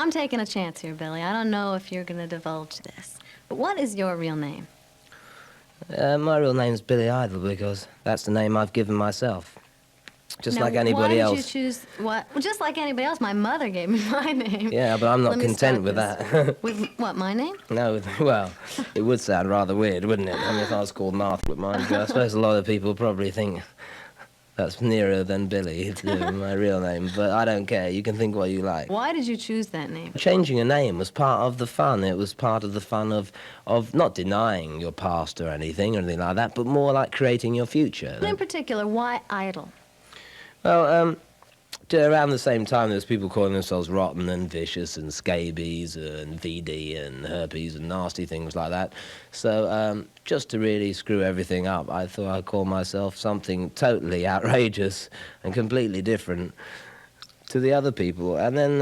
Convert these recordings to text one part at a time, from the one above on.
I'm taking a chance here, Billy. I don't know if you're going to divulge this. But what is your real name? My real name's Billy Idol because that's the name I've given myself. Just Now, like anybody else. Why did you choose what? Well, just like anybody else, my mother gave me my name. Yeah, but I'm not Let me content start with this. that. With what, my name? No, well, it would sound rather weird, wouldn't it? I mean, if I was called Martha, but mind you, I suppose a lot of people probably think that's nearer than Billy to my real name, but I don't care. You can think what you like. Why did you choose that name? Changing a name was part of the fun. It was part of the fun of not denying your past or anything like that, but more like creating your future. In particular, why Idol? Well, around the same time, there's people calling themselves rotten and vicious and scabies and VD and herpes and nasty things like that. So just to really screw everything up, I thought I'd call myself something totally outrageous and completely different to the other people. And then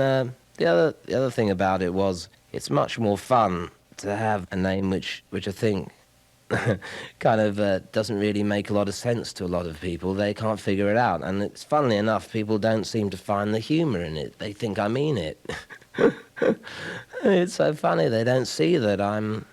the other thing about it was it's much more fun to have a name which I think kind of doesn't really make a lot of sense to a lot of people. They can't figure it out, and it's funnily enough, people don't seem to find the humour in it. They think I mean it. It's so funny. They don't see that I'm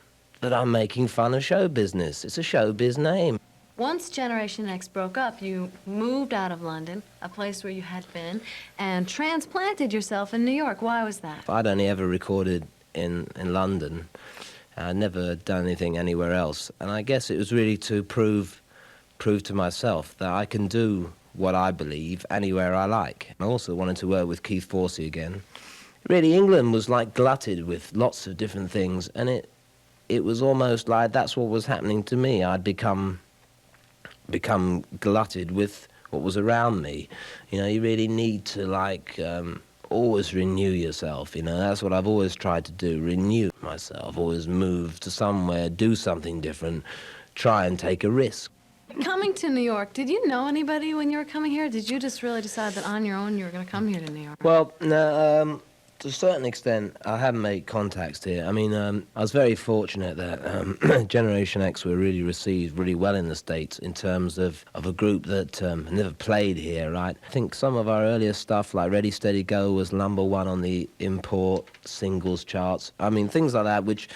making fun of show business. It's a showbiz name. Once Generation X broke up, you moved out of London, a place where you had been, and transplanted yourself in New York. Why was that? I'd only ever recorded in London. I'd never done anything anywhere else, and I guess it was really to prove to myself that I can do what I believe anywhere I like. I also wanted to work with Keith Forsey again. Really, England was like glutted with lots of different things, and it was almost like that's what was happening to me. I'd become glutted with what was around me. You know, you really need to always renew yourself, you know. That's what I've always tried to do, renew myself, always move to somewhere, do something different, try and take a risk. Coming to New York, did you know anybody when you were coming here? Did you just really decide that on your own you were going to come here to New York? Well, no, to a certain extent, I have made contacts here. I mean, I was very fortunate that Generation X were really received really well in the States in terms of a group that never played here, right? I think some of our earlier stuff, like Ready, Steady, Go, was #1 on the import singles charts. I mean, things like that, which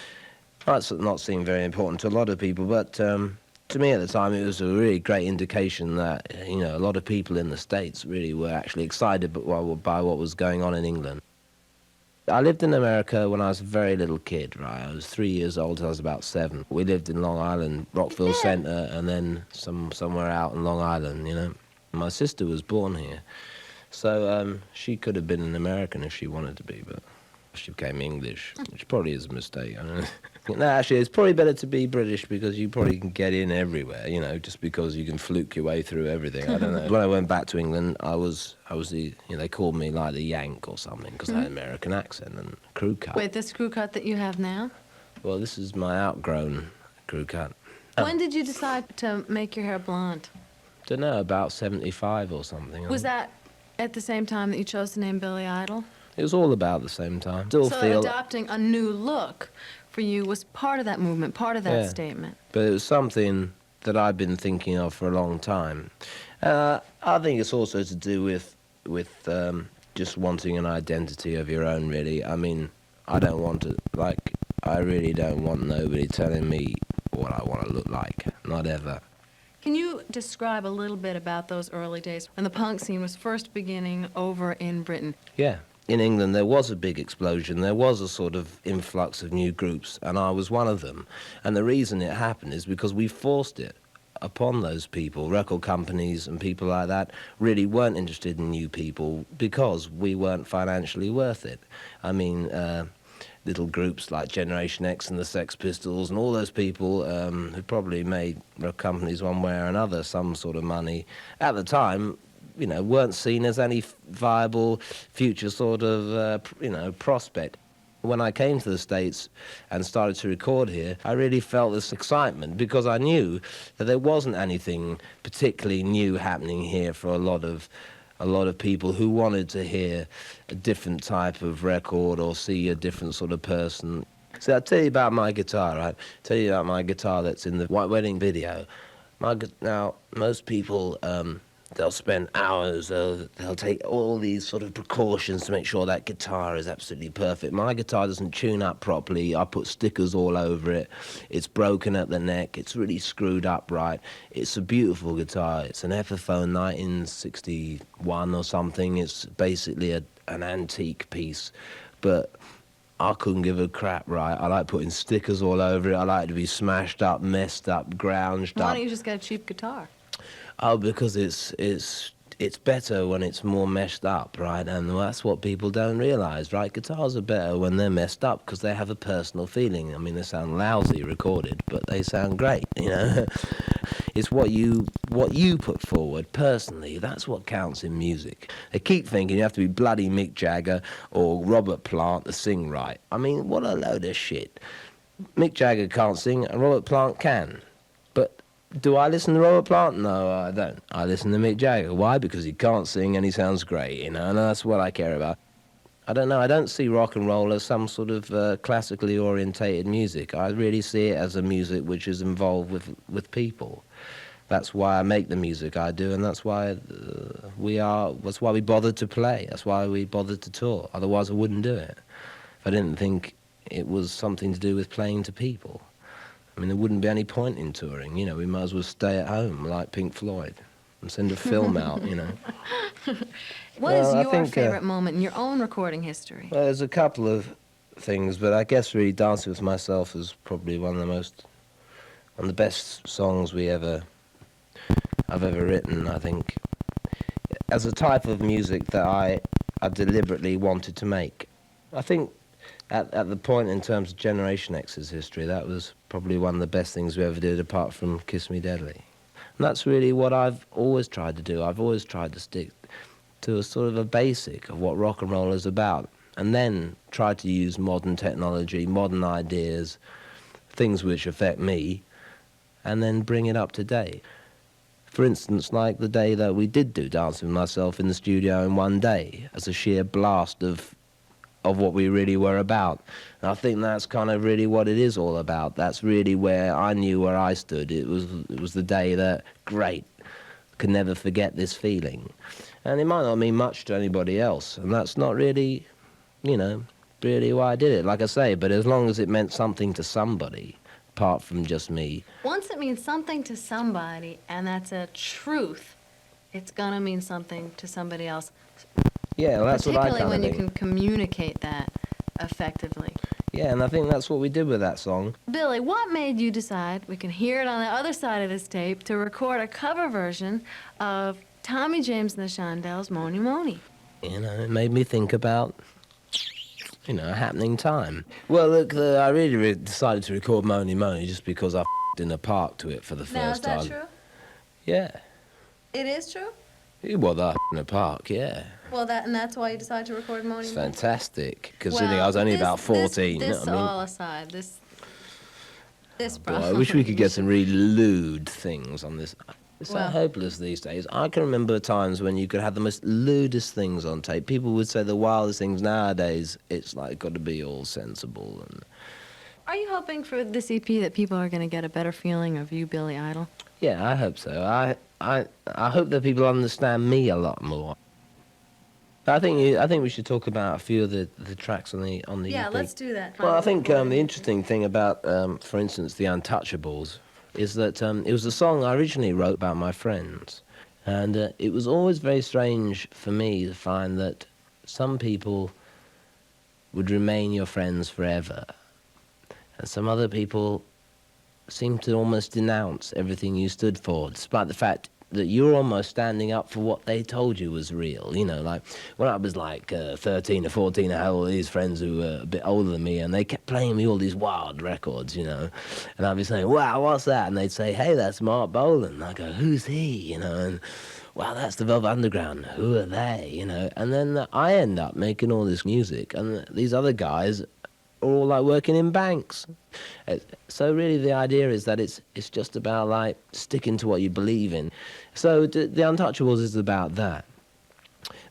might not seem very important to a lot of people, but to me at the time, it was a really great indication that, you know, a lot of people in the States really were actually excited by what was going on in England. I lived in America when I was a very little kid, right? I was 3 years old till I was about 7. We lived in Long Island, Rockville Centre, and then somewhere out in Long Island, you know. My sister was born here, so she could have been an American if she wanted to be, but she became English, which probably is a mistake. I don't know. No, actually, it's probably better to be British because you probably can get in everywhere, you know, just because you can fluke your way through everything. I don't know. When I went back to England, I was the, you know, they called me like the Yank or something because I had an American accent and crew cut. Wait, this crew cut that you have now? Well, this is my outgrown crew cut. When did you decide to make your hair blonde? Don't know, about 75 or something. Was that at the same time that you chose the name Billy Idol? It was all about the same time. So adopting a new look for you was part of that movement, part of that statement. But it was something that I've been thinking of for a long time. I think it's also to do with just wanting an identity of your own, really. I mean, I really don't want nobody telling me what I want to look like, not ever. Can you describe a little bit about those early days when the punk scene was first beginning over in Britain? Yeah. In England, there was a big explosion. There was a sort of influx of new groups, and I was one of them. And the reason it happened is because we forced it upon those people. Record companies and people like that really weren't interested in new people because we weren't financially worth it. I mean, little groups like Generation X and the Sex Pistols and all those people who probably made record companies one way or another some sort of money at the time, you know, weren't seen as any viable future sort of, prospect. When I came to the States and started to record here, I really felt this excitement because I knew that there wasn't anything particularly new happening here for a lot of people who wanted to hear a different type of record or see a different sort of person. So I'll tell you about my guitar, right? Tell you about my guitar that's in the White Wedding video. Now, most people they'll spend hours, they'll take all these sort of precautions to make sure that guitar is absolutely perfect. My guitar doesn't tune up properly. I put stickers all over it. It's broken at the neck. It's really screwed up right. It's a beautiful guitar. It's an Epiphone 1961 or something. It's basically an antique piece, but I couldn't give a crap, right? I like putting stickers all over it. I like it to be smashed up, messed up, grounged up. Why don't you just get a cheap guitar? Oh, because it's better when it's more messed up, right? And that's what people don't realise, right? Guitars are better when they're messed up because they have a personal feeling. I mean, they sound lousy recorded, but they sound great, you know? It's what you put forward personally. That's what counts in music. They keep thinking you have to be bloody Mick Jagger or Robert Plant to sing right. I mean, what a load of shit. Mick Jagger can't sing and Robert Plant can. But do I listen to Robert Plant? No, I don't. I listen to Mick Jagger. Why? Because he can't sing and he sounds great, you know, and that's what I care about. I don't know, I don't see rock and roll as some sort of classically orientated music. I really see it as a music which is involved with people. That's why I make the music I do, and that's why that's why we bothered to play. That's why we bothered to tour. Otherwise I wouldn't do it. If I didn't think it was something to do with playing to people. I mean, there wouldn't be any point in touring, you know, we might as well stay at home like Pink Floyd and send a film out, you know. What is your favorite moment in your own recording history? Well, there's a couple of things, but I guess really Dancing With Myself is probably one of the best songs I've ever written, I think. As a type of music that I deliberately wanted to make. I think at the point in terms of Generation X's history, that was probably one of the best things we ever did apart from Kiss Me Deadly. And that's really what I've always tried to do. I've always tried to stick to a sort of a basic of what rock and roll is about, and then try to use modern technology, modern ideas, things which affect me, and then bring it up to date. For instance, like the day that we did do Dancing With Myself in the studio in one day, as a sheer blast of what we really were about. And I think that's kind of really what it is all about. That's really where I knew where I stood. It was the day that, great, could never forget this feeling. And it might not mean much to anybody else, and that's not really, you know, really why I did it, like I say, but as long as it meant something to somebody, apart from just me. Once it means something to somebody, and that's a truth, it's gonna mean something to somebody else. Yeah, well, that's what I kind of think. Particularly when you can communicate that effectively. Yeah, and I think that's what we did with that song. Billy, what made you decide, we can hear it on the other side of this tape, to record a cover version of Tommy James and the Shondells' Mony Mony? You know, it made me think about, you know, a happening time. Well, look, I really decided to record Mony Mony just because I in the park to it for the first time. Now, is that true? Yeah. It is true? Well, in the park, yeah. Well, that's why you decided to record Mony It's Mony? fantastic, considering I was only about 14. This you know what I mean? all aside, this Boy, problem. I wish we could get some really lewd things on this. It's so Well- hopeless these days. I can remember times when you could have the most lewdest things on tape. People would say the wildest things. Nowadays, it's like got to be all sensible. And Are you hoping for this EP that people are going to get a better feeling of you, Billy Idol? yeah, I hope so. I hope that people understand me a lot more. I think we should talk about a few of the tracks on the Yeah, EP. let's do that. Well, I think the interesting thing about, for instance, the Untouchables, is that it was a song I originally wrote about my friends, and it was always very strange for me to find that some people would remain your friends forever, and some other people seemed to almost denounce everything you stood for, despite the fact that you're almost standing up for what they told you was real. You know, like when I was like 13 or 14, I had all these friends who were a bit older than me, and they kept playing me all these wild records, you know. And I'd be saying, wow, what's that? And they'd say, hey, that's Mark Bolan. And I go, who's he? You know, and wow, that's the Velvet Underground. Who are they? You know, and then I end up making all this music, and these other guys are all like working in banks. So really the idea is that it's just about like sticking to what you believe in. So the Untouchables is about that.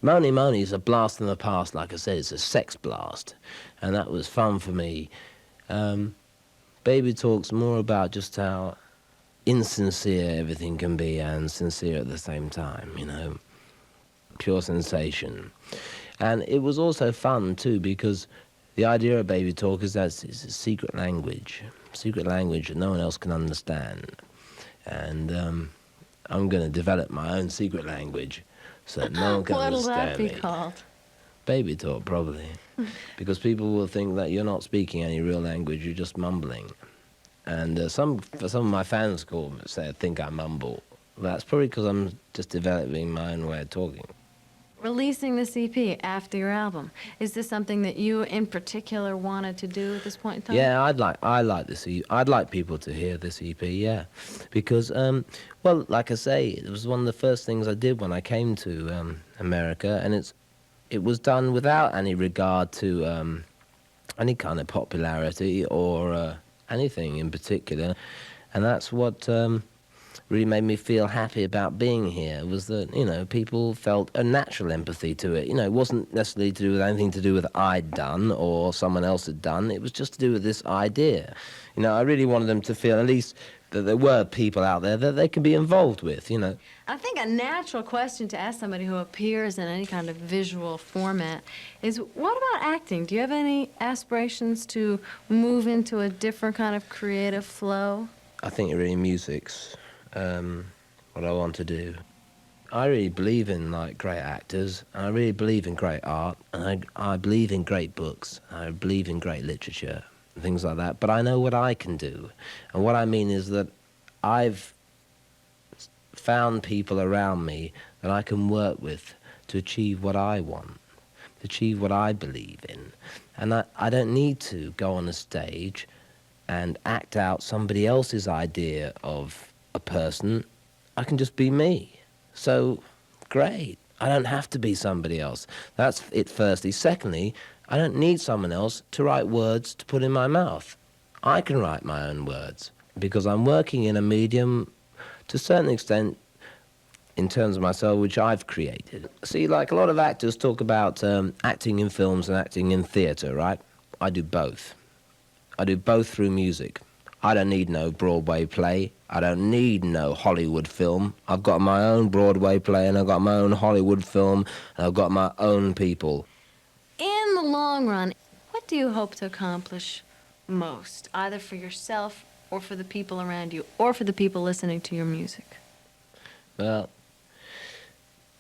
Mony Mony is a blast from the past, like I said, it's a sex blast, and that was fun for me. Baby Talk's more about just how insincere everything can be and sincere at the same time, you know, pure sensation. And it was also fun too, because the idea of Baby Talk is that it's a secret language that no one else can understand. And I'm going to develop my own secret language so that no one can What'll understand that be me. called? Baby Talk, probably. Because people will think that you're not speaking any real language, you're just mumbling. And some of my fans think I mumble. That's probably because I'm just developing my own way of talking. Releasing this EP after your album, is this something that you in particular wanted to do at this point in time? Yeah, I like this. I'd like people to hear this EP. Yeah, because well, like I say, it was one of the first things I did when I came to America, and it was done without any regard to any kind of popularity or anything in particular, and that's what really made me feel happy about being here, was that, you know, people felt a natural empathy to it. You know, it wasn't necessarily to do with anything to do with I'd done or someone else had done. It was just to do with this idea. You know, I really wanted them to feel at least that there were people out there that they could be involved with, you know. I think a natural question to ask somebody who appears in any kind of visual format is, what about acting? Do you have any aspirations to move into a different kind of creative flow? I think really music's what I want to do. I really believe in, like, great actors, and I really believe in great art, and I believe in great books, and I believe in great literature, and things like that. But I know what I can do, and what I mean is that I've found people around me that I can work with to achieve what I want, to achieve what I believe in. And I don't need to go on a stage and act out somebody else's idea of a person. I can just be me. So, great. I don't have to be somebody else. That's it, firstly. Secondly, I don't need someone else to write words to put in my mouth. I can write my own words because I'm working in a medium, to a certain extent, in terms of myself, which I've created. See, like a lot of actors talk about acting in films and acting in theatre, right? I do both. I do both through music. I don't need no Broadway play. I don't need no Hollywood film. I've got my own Broadway play, and I've got my own Hollywood film, and I've got my own people. In the long run, what do you hope to accomplish most, either for yourself or for the people around you or for the people listening to your music? Well,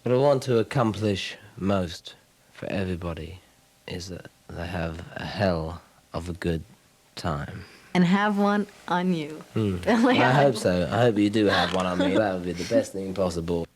what I want to accomplish most for everybody is that they have a hell of a good time. And have one on you. Billy, I hope so. I hope you do have one on me. That would be the best thing possible.